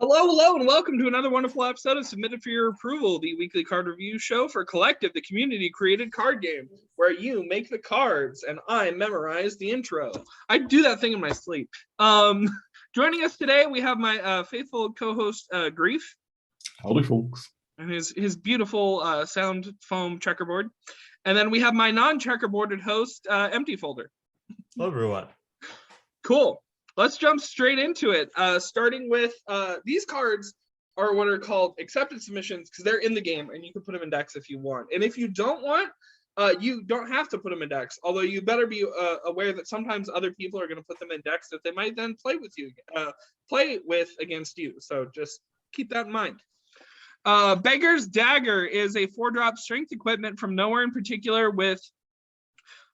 Hello, and welcome to another wonderful episode of Submitted for Your Approval, the weekly card review show for Collective, the community-created card game, where you make the cards and I memorize the intro. I do that thing in my sleep. Joining us today, we have my faithful co-host, Grief. Howdy, folks. And his beautiful sound foam checkerboard. And then we have my non-checkerboarded host, Empty Folder. Hello, everyone. Cool. Let's jump straight into it. Starting with these cards are what are called accepted submissions because they're in the game and you can put them in decks if you want. And if you don't want, you don't have to put them in decks. Although you better be aware that sometimes other people are going to put them in decks that they might then play with against you. So just keep that in mind. Beggar's Dagger is a 4-drop strength equipment from nowhere in particular. With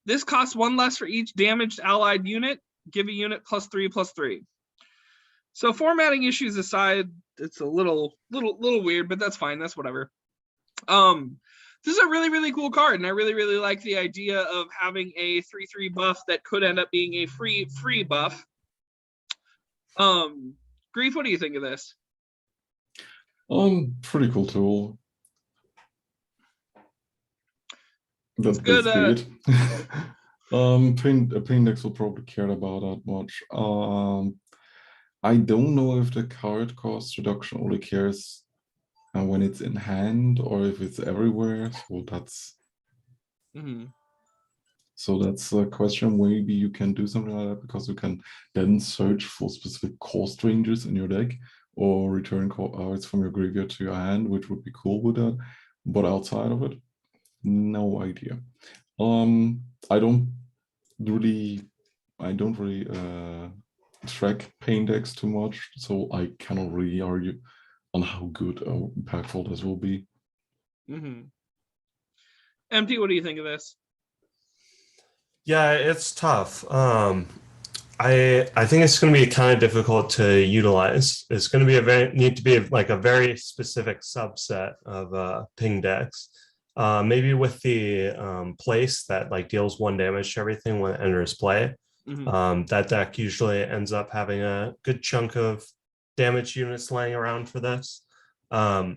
this costs 1 less for each damaged allied unit. Give a unit +3/+3. So formatting issues aside, it's a little weird, but that's fine. That's whatever. This is a really cool card, and I really like the idea of having a 3/3 buff that could end up being a free buff. Grief, what do you think of this? Pretty cool tool. That's good. Basically it. Pain decks will probably care about that much. I don't know if the card cost reduction only cares when it's in hand or if it's everywhere. So that's a question. Maybe you can do something like that because you can then search for specific cost ranges in your deck or return cards from your graveyard to your hand, which would be cool with that. But outside of it, no idea. I don't really track pain decks too much, so I cannot really argue on how good or impactful this will be. Empty, what do you think of this? Yeah, it's tough. I think it's going to be kind of difficult to utilize. It's going to be need to be like a very specific subset of ping decks. Maybe with the place that like deals 1 damage to everything when it enters play. That deck usually ends up having a good chunk of damage units laying around for this. But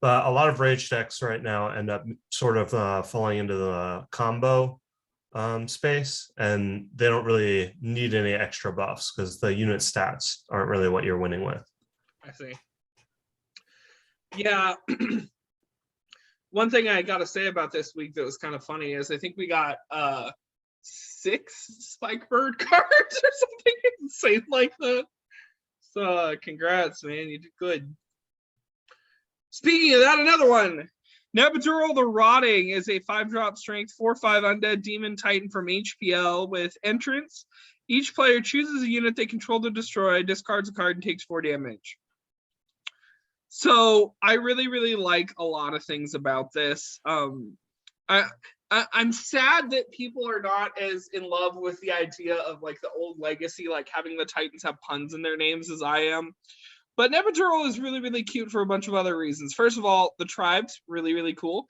a lot of rage decks right now end up sort of falling into the combo space, and they don't really need any extra buffs because the unit stats aren't really what you're winning with. I see. Yeah. One thing I got to say about this week that was kind of funny is I think we got 6 Spikebird cards or something insane like that. So congrats, man. You did good. Speaking of that, another one. Nebudural the Rotting is a 5-drop strength 4/5 undead demon titan from HPL with entrance. Each player chooses a unit they control to destroy, discards a card, and takes 4 damage. So I really like a lot of things about this. I'm sad that people are not as in love with the idea of like the old legacy, like having the Titans have puns in their names as I am. But Nebudural is really cute for a bunch of other reasons. First of all, the tribe's really cool.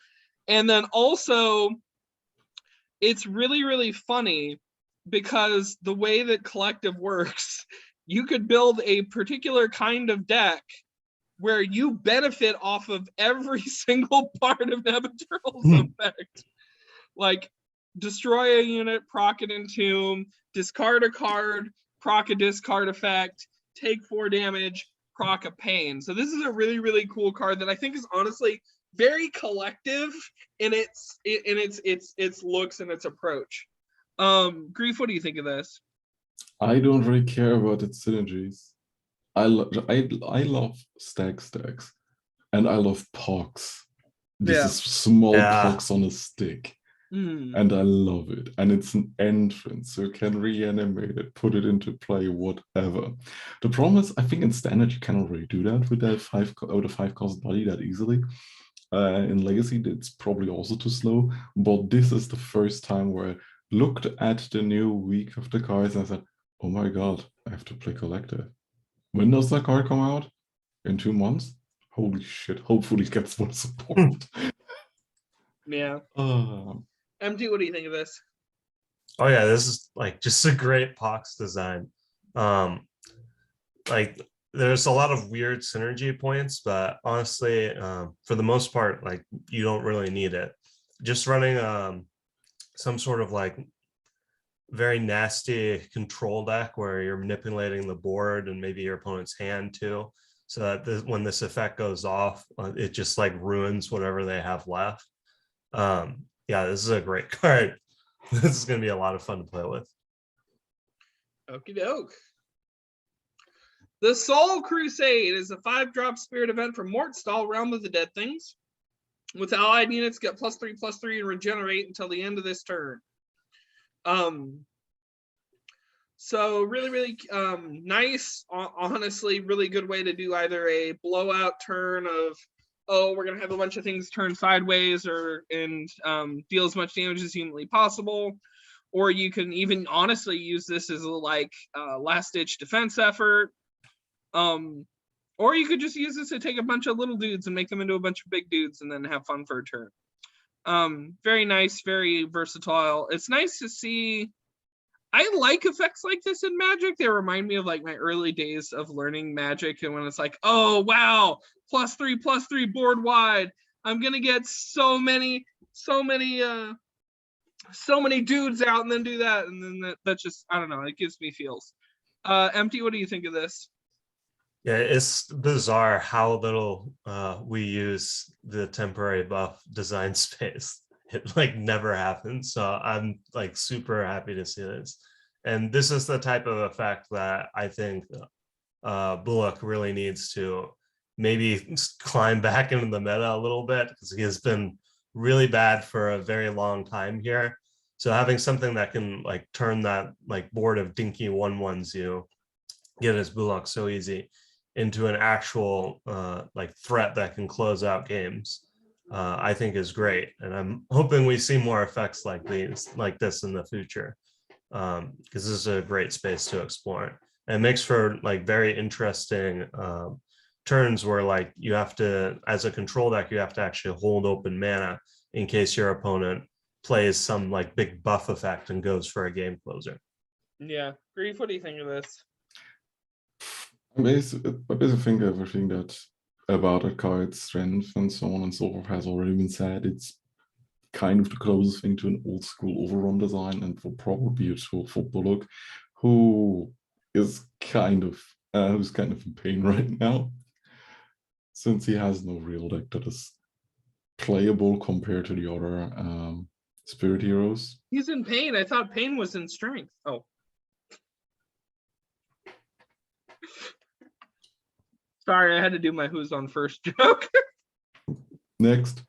And then also, it's really funny because the way that Collective works, you could build a particular kind of deck where you benefit off of every single part of Nebudural's effect. Like, destroy a unit, proc it entomb, discard a card, proc a discard effect, take 4 damage, proc a pain. So this is a really cool card that I think is honestly very Collective in its looks and its approach. Grief, what do you think of this? I don't really care about its synergies. I love stacks, and I love pox. This is small pox on a stick. And I love it. And it's an entrance, so you can reanimate it, put it into play, whatever. The problem is, I think in standard you cannot really do that with that 5 cost body that easily. In Legacy, it's probably also too slow. But this is the first time where I looked at the new week of the cards and I said, oh my god, I have to play Collective. When does that card come out? In 2 months? Holy shit, hopefully it gets more support. Yeah. MD, what do you think of this? Oh yeah, this is like just a great pox design. Like there's a lot of weird synergy points, but honestly, for the most part, like you don't really need it. Just running some sort of like very nasty control deck where you're manipulating the board and maybe your opponent's hand too, so that when this effect goes off, it just like ruins whatever they have left. Yeah, this is a great card. This is going to be a lot of fun to play with. Okie doke. The Soul Crusade is a 5-drop spirit event from Mortstall, Realm of the Dead Things. With allied units, get +3/+3 and regenerate until the end of this turn. So really nice, honestly, really good way to do either a blowout turn of, oh, we're gonna have a bunch of things turn sideways and deal as much damage as humanly possible, or you can even honestly use this as a like last-ditch defense effort, or you could just use this to take a bunch of little dudes and make them into a bunch of big dudes and then have fun for a turn. Very nice, very versatile. It's nice to see. I like effects like this in Magic. They remind me of like my early days of learning Magic, and when it's like, oh wow, +3/+3 board wide. I'm gonna get so many dudes out and then do that, and then that just, I don't know, it gives me feels. Empty, what do you think of this? Yeah, it's bizarre how little we use the temporary buff design space. It like never happens. So I'm like super happy to see this. And this is the type of effect that I think Bullock really needs to maybe climb back into the meta a little bit, because he has been really bad for a very long time here. So having something that can like turn that like board of dinky 1/1s you get as Bullock so easy into an actual like threat that can close out games, I think is great. And I'm hoping we see more effects like this in the future, because this is a great space to explore. And it makes for like very interesting turns where like you have to, as a control deck, you have to actually hold open mana in case your opponent plays some like big buff effect and goes for a game closer. Yeah, Grief, what do you think of this? I basically think everything that about a card's strength and so on and so forth has already been said. It's kind of the closest thing to an old school overrun design, and will probably be a tool for Bullock, who is kind of in pain right now, since he has no real deck that is playable compared to the other spirit heroes. He's in pain. I thought pain was in strength. Oh. Sorry, I had to do my who's on first joke. Next.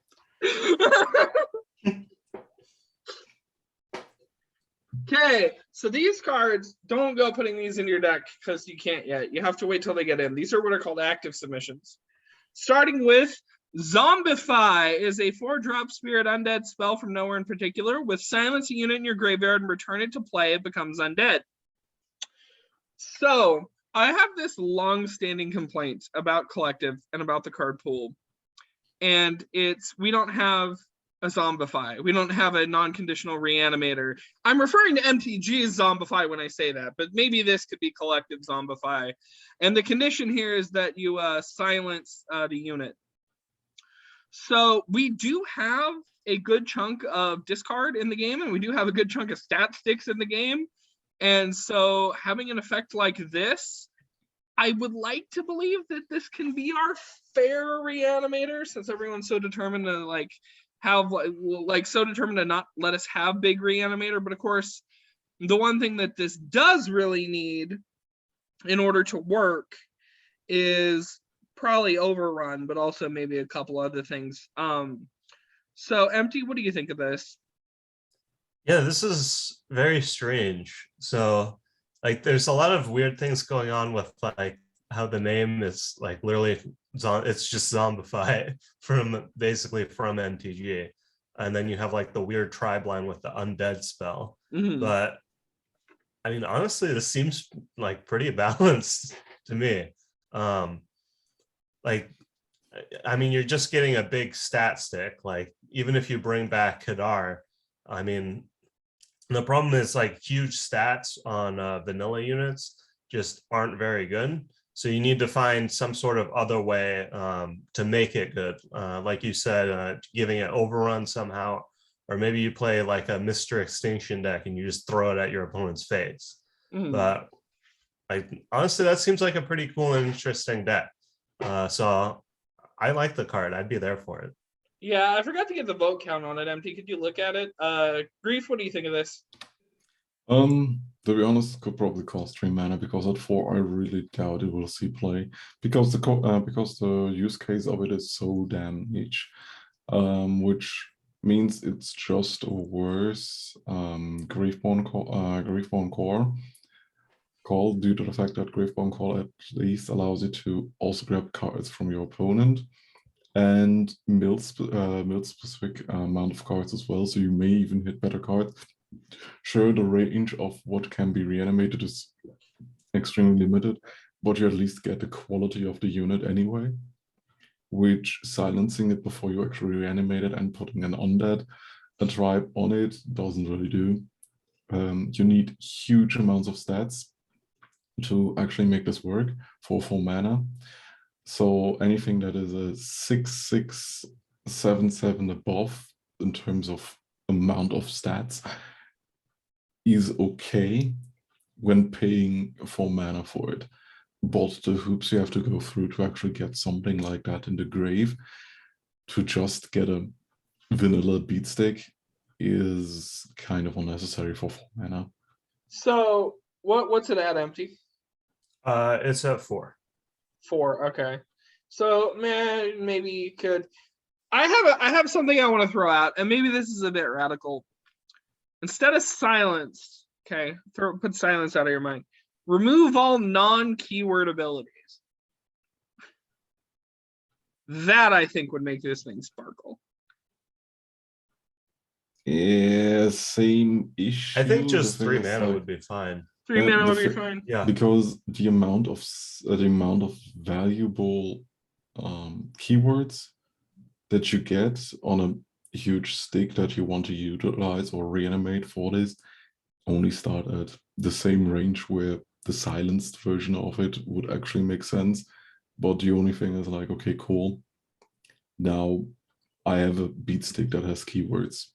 Okay, so these cards, don't go putting these in your deck because you can't yet. You have to wait till they get in. These are what are called active submissions. Starting with Zombify is a 4-drop spirit undead spell from nowhere in particular. With silence a unit in your graveyard and return it to play, it becomes undead. So I have this long-standing complaint about Collective and about the card pool. And it's, we don't have a Zombify. We don't have a non-conditional reanimator. I'm referring to MTG's Zombify when I say that, but maybe this could be Collective Zombify. And the condition here is that you silence the unit. So we do have a good chunk of discard in the game, and we do have a good chunk of stat sticks in the game. And so having an effect like this, I would like to believe that this can be our fair reanimator, since everyone's so determined to like have like so determined to not let us have big reanimator. But of course, the one thing that this does really need in order to work is probably overrun, but also maybe a couple other things. So Empty, what do you think of this? Yeah, this is very strange. So like there's a lot of weird things going on with like how the name is like literally it's just Zombify from basically from MTG. And then you have like the weird tribe line with the undead spell. Mm-hmm. But I mean, honestly, this seems like pretty balanced to me. Like, I mean, you're just getting a big stat stick. Like, even if you bring back Kadar, I mean, the problem is like huge stats on vanilla units just aren't very good. So you need to find some sort of other way to make it good. Like you said, giving it overrun somehow, or maybe you play like a Mr. Extinction deck and you just throw it at your opponent's face. But like honestly, that seems like a pretty cool and interesting deck. So I like the card. I'd be there for it. Yeah, I forgot to get the vote count on it, Empty. Could you look at it? Grief, what do you think of this? To be honest, could probably cost 3 mana because at 4 I really doubt it will see play because the use case of it is so damn niche, which means it's just a worse Griefborn Core call due to the fact that Griefborn Call at least allows you to also grab cards from your opponent and mill specific amount of cards as well, so you may even hit better cards. Sure, the range of what can be reanimated is extremely limited, but you at least get the quality of the unit anyway, which silencing it before you actually reanimate it and putting an undead tribe on it doesn't really do. You need huge amounts of stats to actually make this work for 4 mana. So anything that is a 6/6, 7/7 above in terms of amount of stats is okay when paying 4 mana for it. But the hoops you have to go through to actually get something like that in the grave to just get a vanilla beatstick is kind of unnecessary for 4 mana. So what's it at, Empty? It's at 4. 4, okay. So man, maybe you could. I have something I want to throw out, and maybe this is a bit radical. Instead of silence, okay, put silence out of your mind. Remove all non-keyword abilities. That I think would make this thing sparkle. Yeah, same issue. I think just 3 mana would be fine. 3 mana would be fine. Yeah, because the amount of valuable keywords that you get on a huge stick that you want to utilize or reanimate for this only start at the same range where the silenced version of it would actually make sense. But the only thing is like, okay, cool. Now I have a beat stick that has keywords.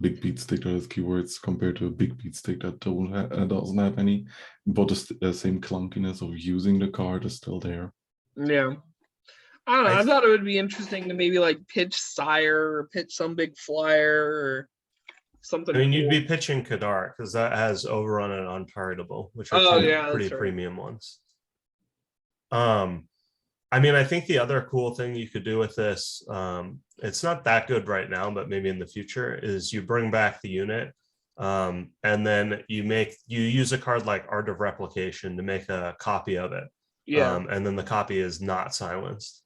Big beat stick that has keywords compared to a big beat stick that doesn't have any, but the same clunkiness of using the card is still there. Yeah. I don't know. I thought it would be interesting to maybe like pitch Sire or pitch some big flyer or something. I mean, cool. you'd be pitching Kadar because that has overrun and untargetable, which are pretty premium ones. I mean, I think the other cool thing you could do with this, it's not that good right now, but maybe in the future, is you bring back the unit, and then you use a card like Art of Replication to make a copy of it. Yeah. And then the copy is not silenced.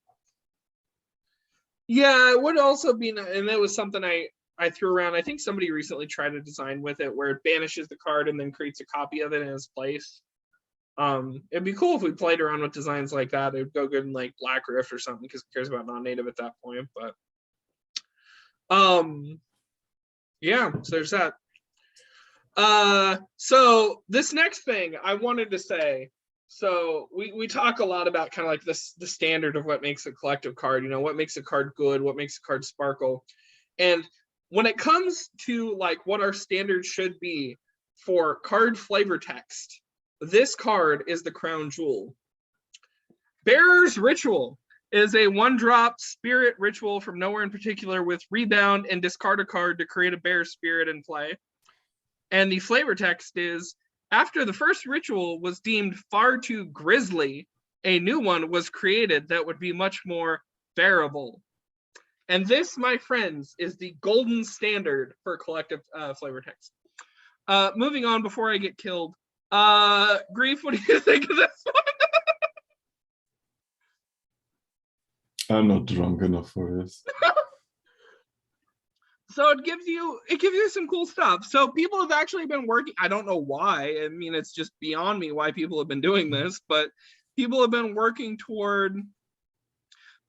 Yeah, it would also be, and that was something I threw around. I think somebody recently tried a design with it where it banishes the card and then creates a copy of it in its place. It'd be cool if we played around with designs like that. It would go good in like Black Rift or something because it cares about non-native at that point. But yeah, so there's that. So this next thing I wanted to say, so we talk a lot about kind of like the standard of what makes a collective card, you know, what makes a card good, what makes a card sparkle. And when it comes to like what our standard should be for card flavor text, this card is the crown jewel. Bearer's Ritual is a 1-drop spirit ritual from nowhere in particular with rebound and discard a card to create a bear spirit in play. And the flavor text is, after the first ritual was deemed far too grisly, a new one was created that would be much more bearable. And this, my friends, is the golden standard for collective flavor text. Moving on before I get killed. Grief, what do you think of this one? I'm not drunk enough for this. So it gives you some cool stuff. So people have actually been working. I don't know why. I mean, it's just beyond me why people have been doing this, but people have been working toward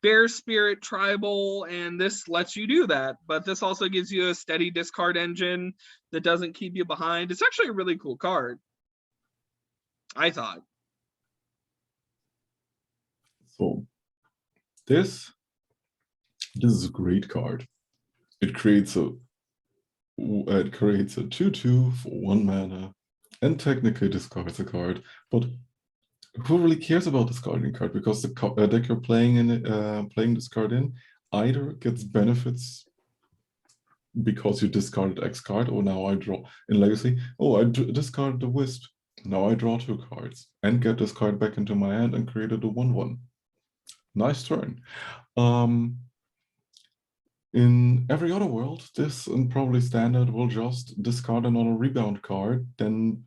Bear Spirit Tribal, and this lets you do that. But this also gives you a steady discard engine that doesn't keep you behind. It's actually a really cool card, I thought. So this is a great card. It creates a 2/2 for 1 mana, and technically discards a card. But who really cares about discarding a card? Because the deck you're playing this card in either gets benefits because you discarded X card, or now I draw in Legacy. Oh, I discarded the Wisp. Now I draw 2 cards and get this card back into my hand and created a 1/1. Nice turn. In every other world, this and probably standard will just discard another rebound card, then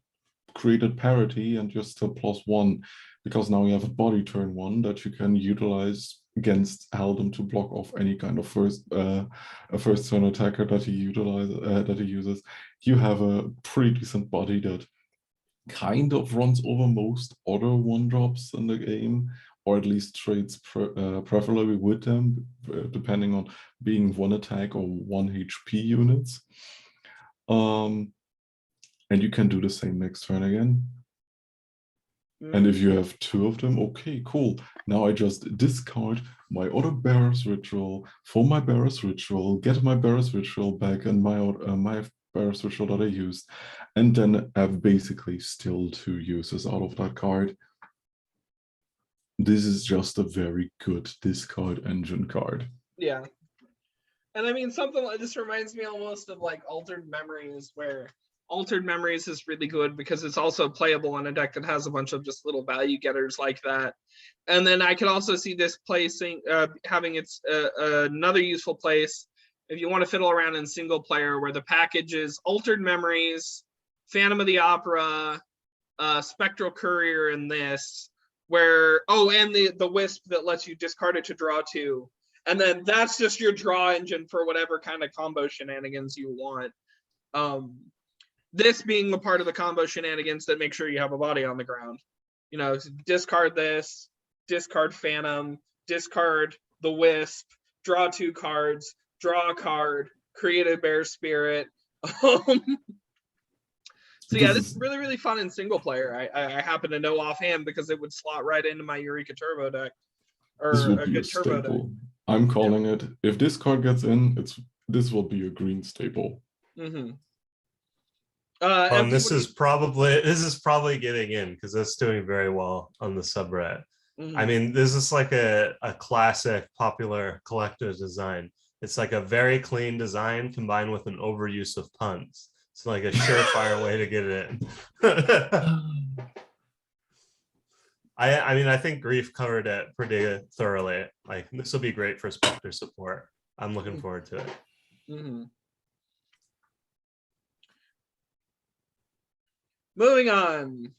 created parity and just still +1, because now you have a body turn 1 that you can utilize against Haldum to block off any kind of first turn attacker that he uses. You have a pretty decent body that kind of runs over most other 1-drops in the game, or at least trades preferably with them, depending on being 1 attack or 1 HP units. And you can do the same next turn again. And if you have 2 of them, okay, cool. Now I just discard my other Bearer's Ritual for my Bearer's Ritual, get my Bearer's Ritual back and my Bearer's Ritual that I used, and then have basically still 2 uses out of that card. This is just a very good discard engine card. Yeah. And I mean, something like this reminds me almost of like Altered Memories, where Altered Memories is really good because it's also playable on a deck that has a bunch of just little value getters like that. And then I can also see this placing, having its another useful place if you want to fiddle around in single player, where the package is Altered Memories, Phantom of the Opera, Spectral Courier, and this, where, and the Wisp that lets you discard it to draw 2. And then that's just your draw engine for whatever kind of combo shenanigans you want. This being the part of the combo shenanigans that make sure you have a body on the ground. You know, discard this, discard Phantom, discard the Wisp, draw 2 cards, draw a card, create a Bear Spirit. So yeah, this is really, really fun in single player. I happen to know offhand because it would slot right into my Eureka Turbo deck. Or this will a be good a turbo staple. deck. I'm calling it. If this card gets in, this will be a green staple. Mm-hmm. This is probably getting in because that's doing very well on the subreddit. Mm-hmm. I mean, this is like a classic popular collector's design. It's like a very clean design combined with an overuse of puns. It's like a surefire way to get it in. I mean, I think Grief covered it pretty thoroughly. Like, this will be great for Spectre support. I'm looking forward to it. Mm-hmm. Moving on.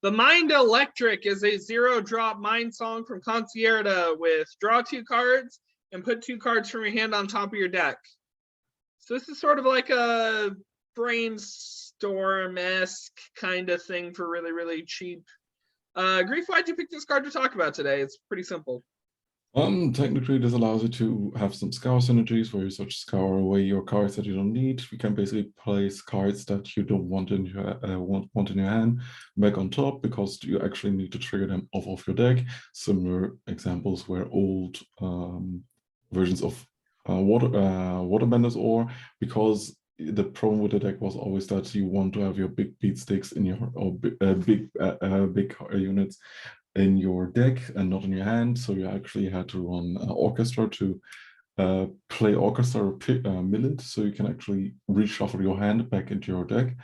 The Mind Electric is a 0-drop Mind Song from Concierta with draw 2 cards and put 2 cards from your hand on top of your deck. So this is sort of like a Brainstorm-esque kind of thing for really, really cheap. Grief, why'd you pick this card to talk about today? It's pretty simple. Technically, this allows you to have some scour synergies where you such scour away your cards that you don't need. You can basically place cards that you don't want in your want in your hand back on top because you actually need to trigger them off of your deck. Similar examples where old versions of Waterbenders, or because the problem with the deck was always that you want to have your big beat sticks in your big units in your deck and not in your hand, so you actually had to run Orchestra to play Orchestra or mill it, so you can actually reshuffle your hand back into your deck,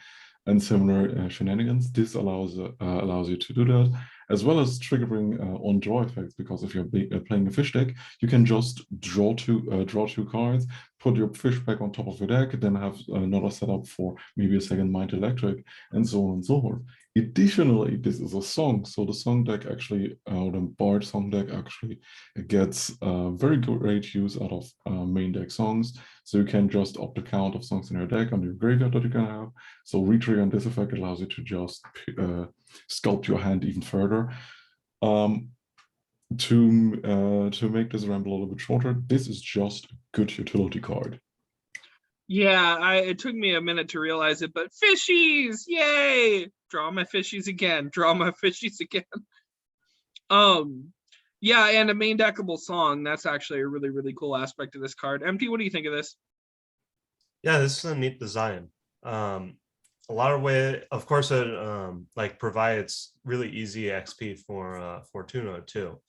and similar shenanigans. This allows you to do that, as well as triggering on draw effects, because if you're playing a fish deck, you can just draw two cards, put your fish back on top of your deck, then have another setup for maybe a second Mind Electric, and so on and so forth. Additionally, this is a song, so the song deck actually, the Bard song deck actually gets very great use out of main deck songs. So you can just up the count of songs in your deck on your graveyard that you can have. So retrigger on this effect allows you to just sculpt your hand even further. To make this ramble a little bit shorter, this is just a good utility card. Yeah, it took me a minute to realize it, but fishies, yay! Draw my fishies again. Draw my fishies again. Yeah, and a main deckable song. That's actually a really, really cool aspect of this card. MT, what do you think of this? Yeah, this is a neat design. A lot of way, of course, it like provides really easy XP for Fortuna too.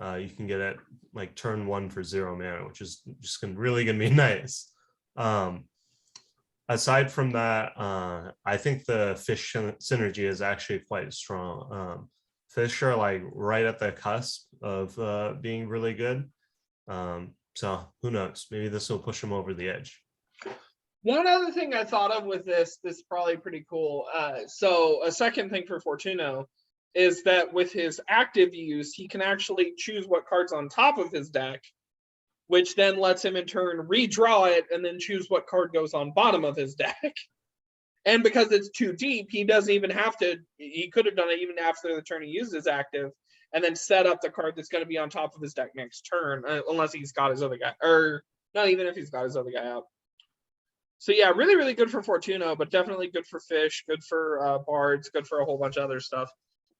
You can get it like turn 1 for 0 mana, which is just really gonna be nice. Aside from that, I think the fish synergy is actually quite strong. Fish are like right at the cusp of being really good. So who knows? Maybe this will push them over the edge. One other thing I thought of with this is probably pretty cool. So a second thing for Fortuno is that with his active use, he can actually choose what cards on top of his deck, which then lets him in turn redraw it and then choose what card goes on bottom of his deck. And because it's too deep, he doesn't even have to, he could have done it even after the turn he used his active and then set up the card that's going to be on top of his deck next turn, unless he's got his other guy, or not even if he's got his other guy out. So yeah, really, really good for Fortuno, but definitely good for Fish, good for Bards, good for a whole bunch of other stuff.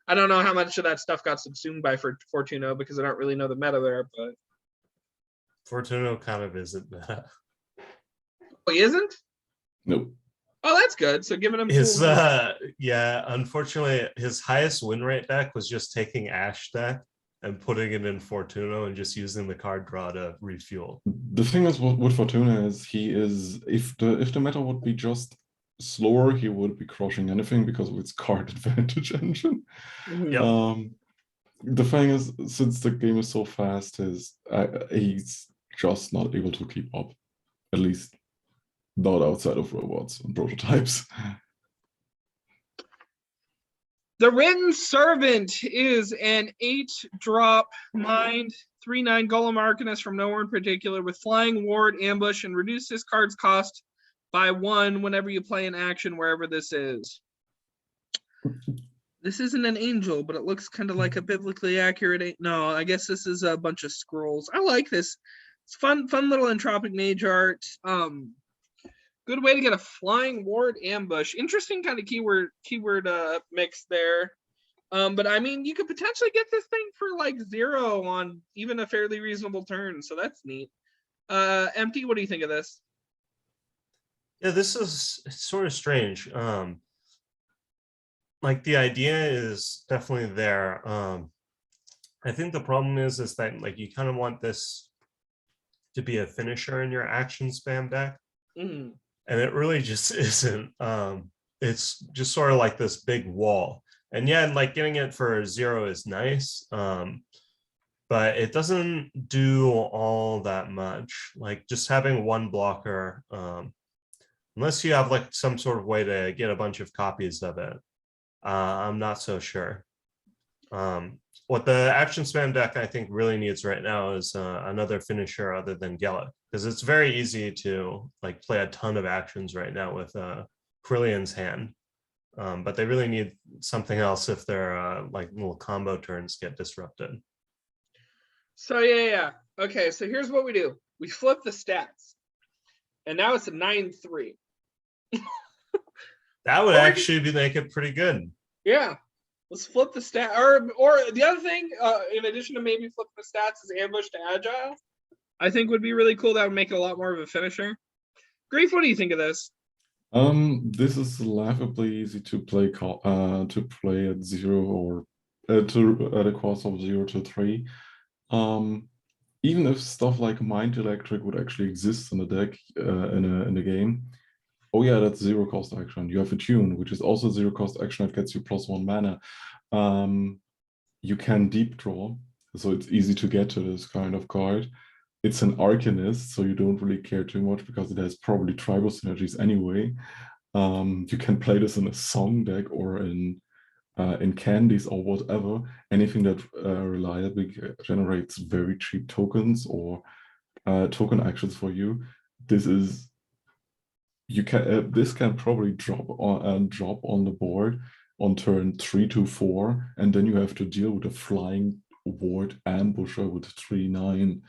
I don't know how much of that stuff got subsumed by Fortuno because I don't really know the meta there, but Fortuno kind of isn't meta. Oh, he isn't? Nope. Oh, that's good. So giving him his yeah, unfortunately, his highest win rate deck was just taking Ash deck and putting it in Fortuno and just using the card draw to refuel. The thing is with Fortuna is he is if the meta would be just slower, he would be crushing anything because of its card advantage engine. Yep. The thing is, since the game is so fast, he's just not able to keep up. At least not outside of robots and prototypes. The Written Servant is an 8-drop mind, 3/9 Golem Arcanist from nowhere in particular with flying, ward, ambush, and reduce this card's cost by 1 whenever you play an action wherever this is. This isn't an angel, but it looks kind of like a biblically accurate. No, I guess this is a bunch of scrolls. I like this. It's fun little entropic mage art. Good way to get a flying ward ambush. Interesting kind of keyword mix there. But I mean, you could potentially get this thing for like 0 on even a fairly reasonable turn. So that's neat. Empty, what do you think of this? Yeah, this is sort of strange. Like the idea is definitely there. I think the problem is that like you kind of want this to be a finisher in your action spam deck. Mm. And it really just isn't. It's just sort of like this big wall. And yeah, like getting it for 0 is nice. But it doesn't do all that much. Like just having 1 blocker, unless you have like some sort of way to get a bunch of copies of it, I'm not so sure. What the action spam deck I think really needs right now is another finisher other than Gellick, because it's very easy to like play a ton of actions right now with Quillian's hand, but they really need something else if their like little combo turns get disrupted. So yeah. Okay, so here's what we do: we flip the stats, and now it's a 9/3. That would actually make it pretty good. Yeah. Let's flip the stat, or the other thing, in addition to maybe flipping the stats, is ambush to agile. I think would be really cool. That would make it a lot more of a finisher. Grief, what do you think of this? This is laughably easy to play at 0 or at a cost of 0 to 3. Even if stuff like Mind Electric would actually exist in the deck in the game. Oh yeah, that's 0 cost action. You have a tune, which is also 0 cost action that gets you +1 mana. You can deep draw, so it's easy to get to this kind of card. It's an Arcanist, so you don't really care too much because it has probably tribal synergies anyway. You can play this in a song deck or in candies or whatever. Anything that reliably generates very cheap tokens or token actions for you. This can probably drop on the board on turn 3 to 4, and then you have to deal with a flying ward ambusher with 3/9.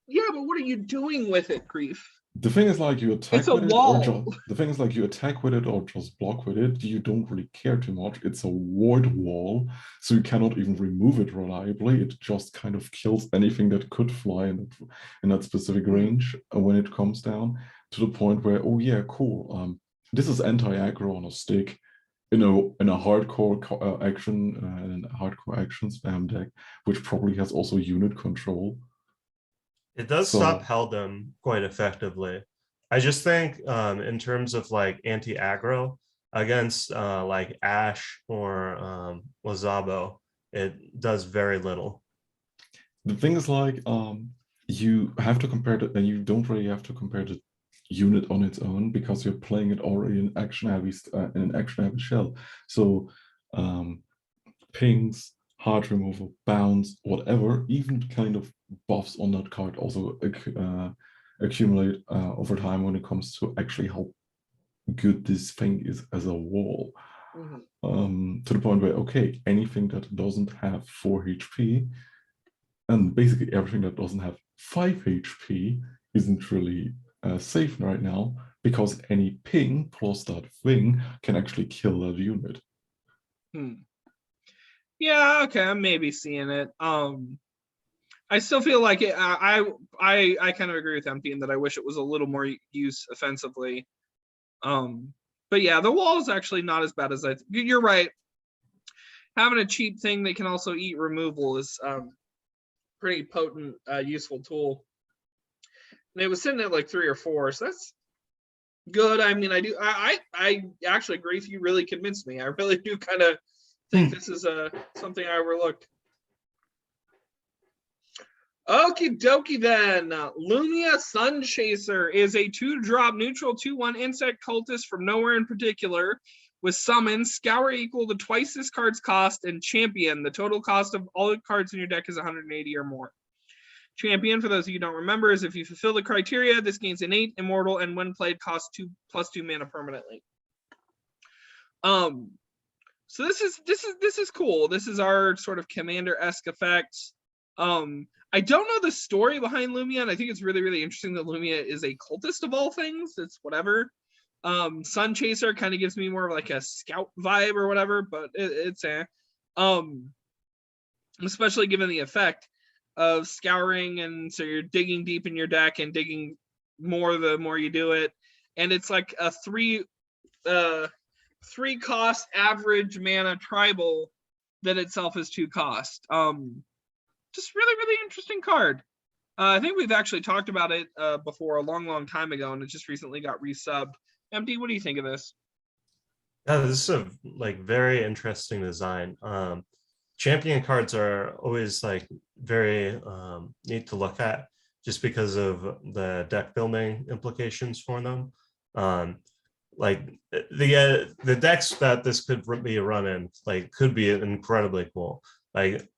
Yeah, but what are you doing with it, Grief? The thing is, like, you attack It's a with it, or wall. the thing is, like, you attack with it or just block with it. You don't really care too much. It's a ward wall, so you cannot even remove it reliably. It just kind of kills anything that could fly in that specific range when it comes down to the point where, oh yeah, cool. This is anti-aggro on a stick in a hardcore action spam deck, which probably has also unit control. It does stop Heldem quite effectively. I just think in terms of like anti-aggro against like Ash or Lazabo, it does very little. The thing is, like, you have to compare it, and you don't really have to compare the unit on its own because you're playing it already in an action-heavy shell. So pings, hard removal, bounce, whatever, even kind of buffs on that card also accumulate over time when it comes to actually how good this thing is as a wall. To the point where, okay, anything that doesn't have 4 HP and basically everything that doesn't have 5 HP isn't really safe right now, because any ping plus that thing can actually kill that unit. Yeah, okay, I'm maybe seeing it. I still feel like it. I kind of agree with Empty in that I wish it was a little more use offensively. But yeah, the wall is actually not as bad as I. You're right. Having a cheap thing that can also eat removal is pretty potent, useful tool. And it was sitting at like 3 or 4, so that's good. I mean, I actually agree with you. Really convinced me. I really do kind of think this is something I overlooked. Okie dokie then. Lumia Sunchaser is a 2-drop neutral 2/1 insect cultist from nowhere in particular, with summon, scour equal to twice this card's cost, and champion. The total cost of all the cards in your deck is 180 or more. Champion, for those of you who don't remember, is if you fulfill the criteria, this gains innate, immortal, and when played costs 2+2 mana permanently. So this is cool. This is our sort of commander-esque effect. I don't know the story behind Lumia, and I think it's really, really interesting that Lumia is a cultist of all things. It's whatever. Sunchaser kind of gives me more of like a scout vibe or whatever, but it's especially given the effect of scouring, and so you're digging deep in your deck and digging more the more you do it, and it's like a 3 cost average mana tribal that itself is 2 cost. Just really, really interesting card. I think we've actually talked about it before a long time ago, and it just recently got resubbed. MD, what do you think of this? Yeah, this is a like very interesting design. Champion cards are always like very neat to look at, just because of the deck building implications for them. Like the decks that this could be run in, like, could be incredibly cool. Like,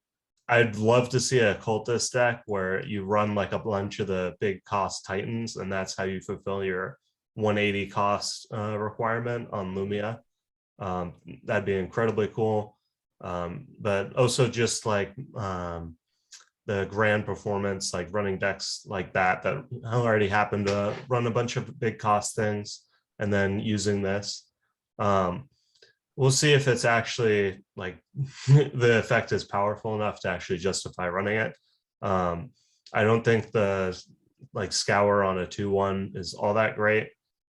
I'd love to see a cultist deck where you run like a bunch of the big cost titans, and that's how you fulfill your 180 cost requirement on Lumia. That'd be incredibly cool. But also just like the grand performance, like running decks like that already happened to run a bunch of big cost things and then using this. We'll see if it's actually like the effect is powerful enough to actually justify running it. I don't think the like scour on a 2/1 is all that great.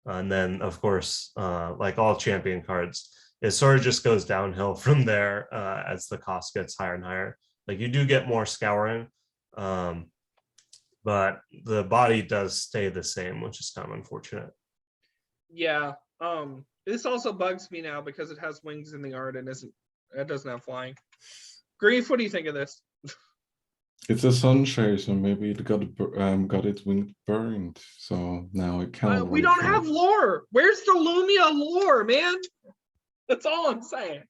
And then of course, like all champion cards, it sort of just goes downhill from there as the cost gets higher and higher. Like, you do get more scouring, but the body does stay the same, which is kind of unfortunate. Yeah. This also bugs me now because it has wings in the art and it doesn't have flying. Grief, what do you think of this? It's a Sunchaser. Maybe it got its wings burned, so now it can't. We don't have lore. Where's the Lumia lore, man? That's all I'm saying.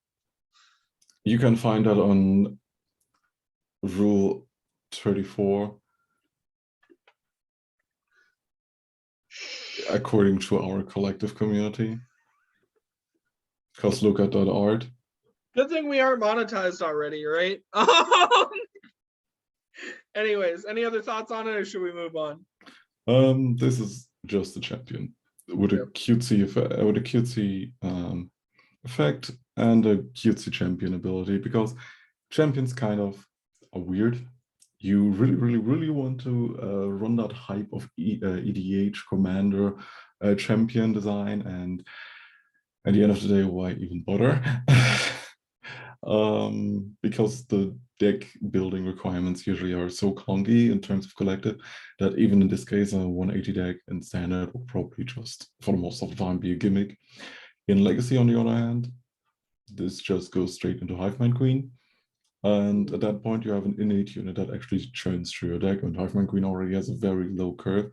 You can find that on Rule 34, according to our collective community. Because look at that art. Good thing we aren't monetized already, right? Anyways, any other thoughts on it, or should we move on? This is just a champion with a cutesy effect and a cutesy champion ability, because champions kind of are weird. You really want to run that hype of EDH commander champion design, and at the end of the day, why even bother? Because the deck building requirements usually are so clunky in terms of collective that even in this case, a 180 deck in standard will probably just, for the most of the time, be a gimmick. In Legacy, on the other hand, this just goes straight into Hivemind Queen. And at that point, you have an innate unit that actually churns through your deck, and Hivemind Queen already has a very low curve.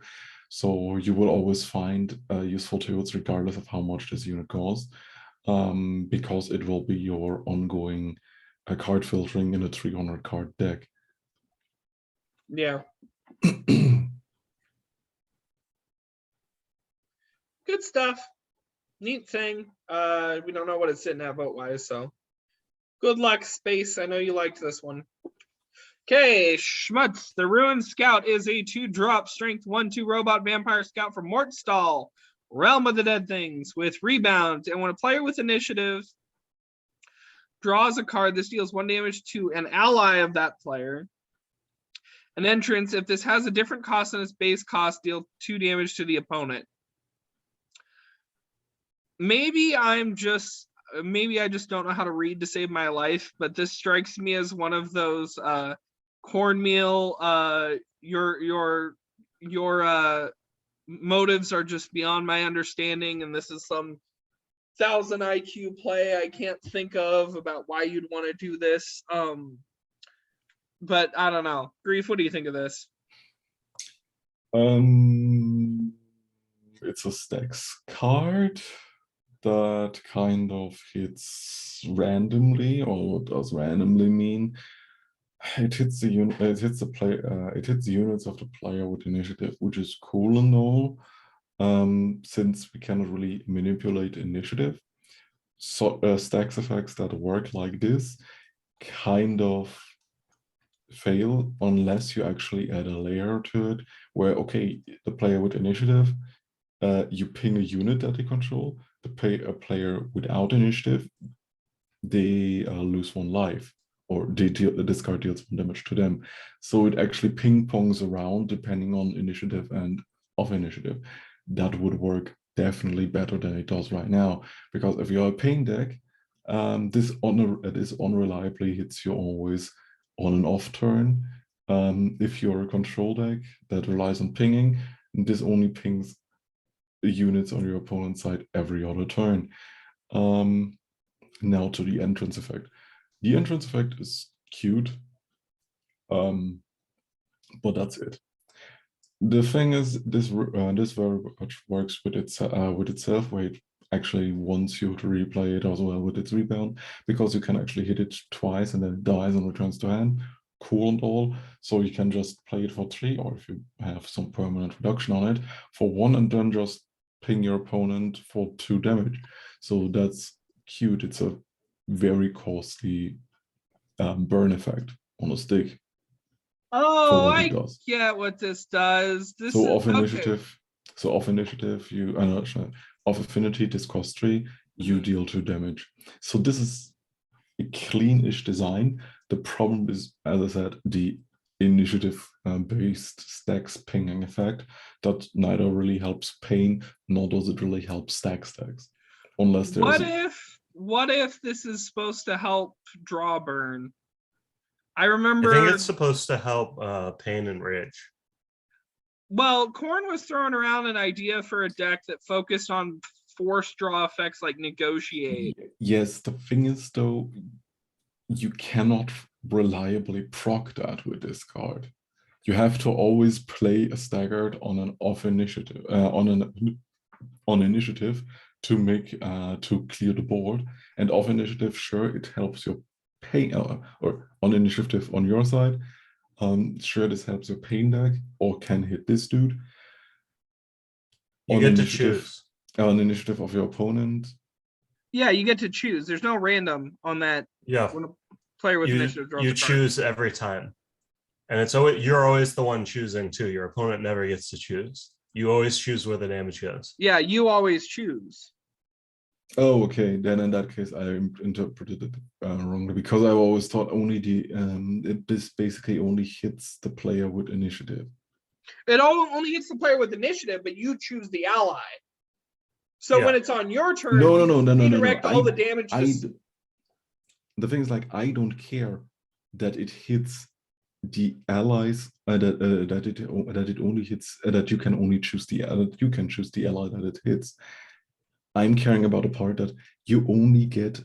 So you will always find useful tools regardless of how much this unit costs, because it will be your ongoing card filtering in a 300 card deck. Yeah. Good stuff. Neat thing. We don't know what it's sitting at vote-wise, so good luck, Space. I know you liked this one. Okay, Schmutz, the Ruined Scout is a 2-drop strength 1/2 robot vampire scout from Mortstall, Realm of the Dead Things, with rebound. And when a player with initiative draws a card, this deals 1 damage to an ally of that player. An entrance, if this has a different cost than its base cost, deal 2 damage to the opponent. Maybe I just don't know how to read to save my life, but this strikes me as one of those cornmeal, your motives are just beyond my understanding, and this is some 1000 IQ play I can't think of about why you'd want to do this. But I don't know. Grief, what do you think of this? It's a stacks card that kind of hits randomly. Or what does randomly mean? It hits the unit. It hits the player. It hits the units of the player with initiative, which is cool and all. Since we cannot really manipulate initiative, so stacks effects that work like this kind of fail unless you actually add a layer to it, where okay, the player with initiative, you ping a unit that they control. A player without initiative, they lose 1 life, or this card deals 1 damage to them. So it actually ping pongs around depending on initiative and off initiative. That would work definitely better than it does right now, because if you're a ping deck, this unreliably hits you always on an off turn. If you're a control deck that relies on pinging, this only pings units on your opponent's side every other turn. Now to the entrance effect. The entrance effect is cute, but that's it. The thing is, this very much works with itself, where it actually wants you to replay it as well with its rebound, because you can actually hit it twice and then it dies and returns to hand. Cool and all. So you can just play it for 3, or if you have some permanent reduction on it, for 1, and then just ping your opponent for 2 damage. So that's cute. It's a very costly burn effect on a stick. Oh, I get what this does. So off initiative, off affinity, this costs 3, you deal 2 damage. So this is a clean-ish design. The problem is, as I said, the initiative-based stacks pinging effect that neither really helps pain, nor does it really help stacks. Unless there's what if this is supposed to help draw burn? I remember. I think it's supposed to help pain and rage. Well, Korn was throwing around an idea for a deck that focused on force draw effects like negotiate. Yes, the thing is though, you cannot reliably proc that with this card. You have to always play a staggered on an off initiative, on initiative to make to clear the board. And off initiative, sure, it helps your pain, or on initiative on your side. Sure, this helps your pain deck or can hit this dude. You get to choose on initiative of your opponent. Yeah, you get to choose. There's no random on that. Yeah, when a player with initiative draws you a card. choose every time, and it's always, you're always the one choosing too. Your opponent never gets to choose. You always choose where the damage goes. Yeah, you always choose. Oh, okay. Then in that case, I interpreted it wrongly, because I always thought only this basically only hits the player with initiative. It only hits the player with initiative, but you choose the ally. So when it's on your turn, no. redirect all the damage. The thing is, like, I don't care that it hits the allies, that it only hits, that you can only choose the ally that it hits. I'm caring about the part that you only get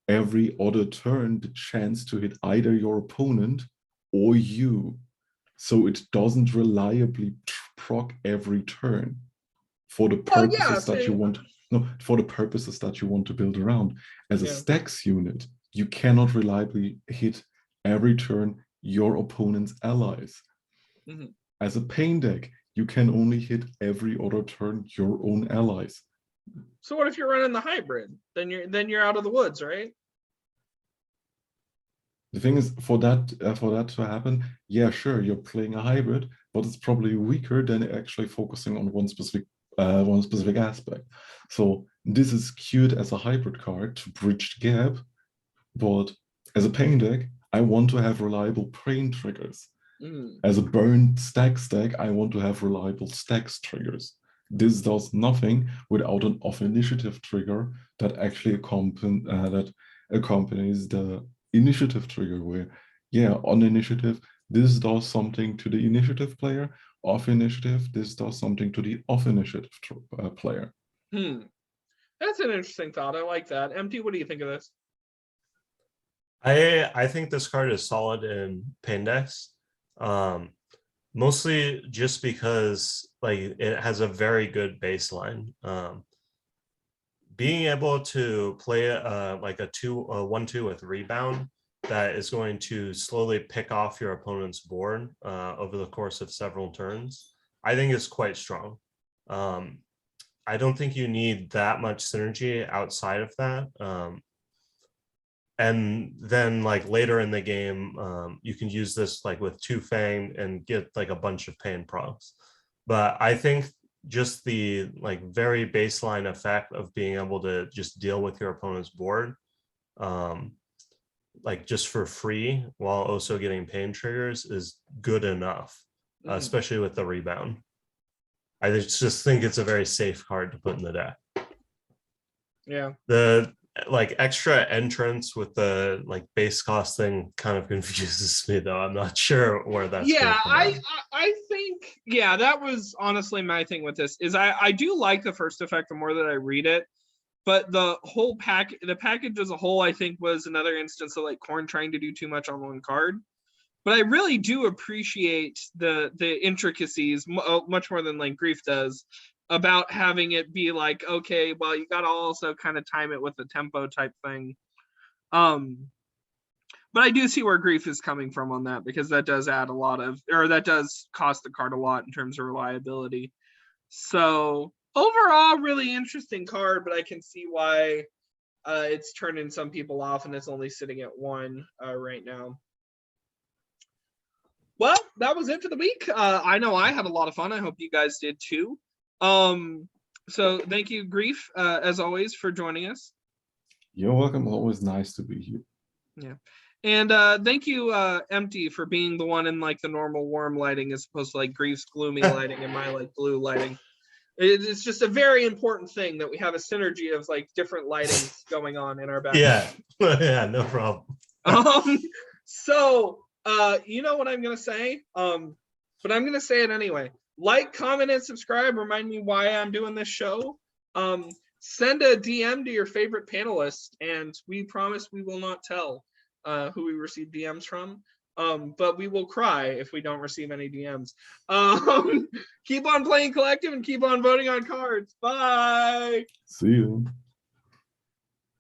every other turn the chance to hit either your opponent or you. So it doesn't reliably proc every turn for the purposes that you want. No, for the purposes that you want to build around. As a stacks unit, you cannot reliably hit every turn your opponent's allies. Mm-hmm. As a pain deck, you can only hit every other turn your own allies. So what if you're running the hybrid? Then you're out of the woods, right? The thing is, for that to happen, yeah, sure, you're playing a hybrid, but it's probably weaker than actually focusing on one specific aspect. So this is cute as a hybrid card to bridge the gap, but as a pain deck, I want to have reliable pain triggers. As a burn stack, I want to have reliable stacks triggers. This does nothing without an off initiative trigger that actually accompanies the initiative trigger, where, yeah, on initiative, this does something to the initiative player. Off initiative, this does something to the off initiative player. That's an interesting thought. I like that. Empty, what do you think of this? I think this card is solid in pain decks. Mostly just because like it has a very good baseline. Being able to play like a 1/2 with rebound that is going to slowly pick off your opponent's board over the course of several turns, I think is quite strong. I don't think you need that much synergy outside of that. And then like later in the game, you can use this like with 2 Fang and get like a bunch of pain procs. But I think just the like very baseline effect of being able to just deal with your opponent's board, like just for free while also getting pain triggers is good enough, especially with the rebound. I just think it's a very safe card to put in the deck. Yeah. The like extra entrance with the like base cost thing kind of confuses me, though. I'm not sure where that's I think that was honestly my thing with this is I do like the first effect the more that I read it, but the whole the package as a whole I think was another instance of like Korn trying to do too much on one card. But I really do appreciate the intricacies much more than like Grief does about having it be like, okay, well, you got to also kind of time it with the tempo type thing. But I do see where Grief is coming from on that, because that does add a lot of, or that does cost the card a lot in terms of reliability. So overall, really interesting card, but I can see why it's turning some people off and it's only sitting at 1 right now. Well, that was it for the week. I know I had a lot of fun. I hope you guys did too. So thank you, Grief, as always, for joining us. You're welcome. Always nice to be here. Yeah. And thank you, Empty, for being the one in like the normal warm lighting as opposed to like Grief's gloomy lighting and my like blue lighting. It's just a very important thing that we have a synergy of like different lightings going on in our back. Yeah, no problem. So you know what I'm gonna say, but I'm gonna say it anyway. Like, comment, and subscribe. Remind me why I'm doing this show. Send a DM to your favorite panelist, and we promise we will not tell who we receive DMs from. But we will cry if we don't receive any DMs. Keep on playing collective and keep on voting on cards. Bye. See you.